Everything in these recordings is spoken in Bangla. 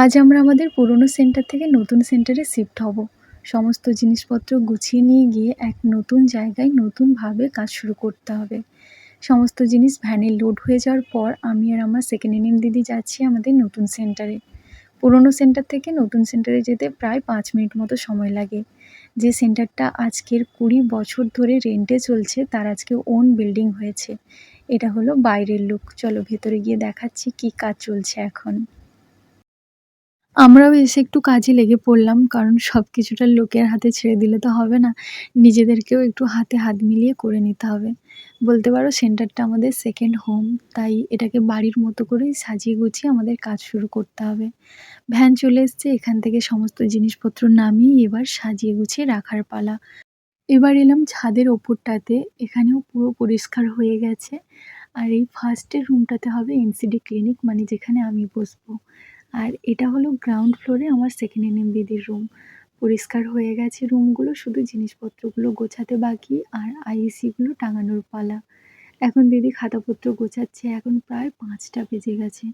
আজ আমরা আমাদের পুরনো সেন্টার থেকে নতুন সেন্টারে শিফট হব। সমস্ত জিনিসপত্র গুছিয়ে নিয়ে গিয়ে এক নতুন জায়গায় নতুনভাবে কাজ শুরু করতে হবে। সমস্ত জিনিস ভ্যানে লোড হয়ে যাওয়ার পর আমি আর আমার সেকেন্ড ইনিং দিদি যাচ্ছি আমাদের নতুন সেন্টারে। পুরনো সেন্টার থেকে নতুন সেন্টারে যেতে প্রায় 5 মিনিট মতো সময় লাগে। যে সেন্টারটা আজকের 20 বছর ধরে রেন্টে চলছে তার আজকে ওন বিল্ডিং হয়েছে। এটা হলো বাইরের লুক। চলো ভেতরে গিয়ে দেখাচ্ছি কি কাজ চলছে এখন। আমরাও এসে একটু কাজে লেগে পড়লাম। কারণ সবকিছুটা লোকের হাতে ছেড়ে দিলে তো হবে না। নিজেদেরকেও একটু হাতে হাত মিলিয়ে করে নিতে হবে। বলতে পারো সেন্টারটা আমাদের সেকেন্ড হোম। তাই এটাকে বাড়ির মতো করেই সাজিয়ে গুছিয়ে আমাদের কাজ শুরু করতে হবে। ভ্যান চলে এসছে, এখান থেকে সমস্ত জিনিসপত্র নামিয়ে এবার সাজিয়ে গুছিয়ে রাখার পালা। এবার এলাম ছাদের ওপরটাতে। এখানেও পুরো পরিষ্কার হয়ে গেছে। আর এই ফার্স্টের রুমটাতে হবে এনসিডি ক্লিনিক, মানে যেখানে আমি বসবো। আর এটা হলো গ্রাউন্ড ফ্লোরে আমার সেকেন্ড এনএম দিদির রুম। পরিষ্কার হয়ে গেছে রুমগুলো, শুধু জিনিসপত্রগুলো গোছাতে বাকি আর আইসিগুলো টাঙানোর পালা। এখন দিদি খাতাপত্র গোছাচ্ছে। এখন প্রায় 5টা বেজে গেছে।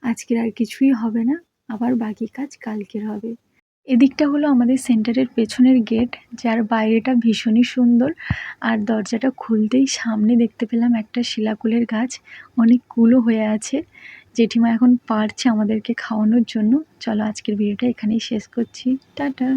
আজকের আর কিছুই হবে না, আবার বাকি কাজ কালকের হবে। এদিকটা হলো আমাদের সেন্টারের পেছনের গেট, যার বাইরেটা ভীষণই সুন্দর। আর দরজাটা খুলতেই সামনে দেখতে পেলাম একটা শিলাকুলের গাছ, অনেক কুলও হয়ে আছে। জেঠিমা এখন পারছে আমাদেরকে খাওয়ানোর জন্য। চলো আজকের ভিডিওটা এখানেই শেষ করছি। টাটা।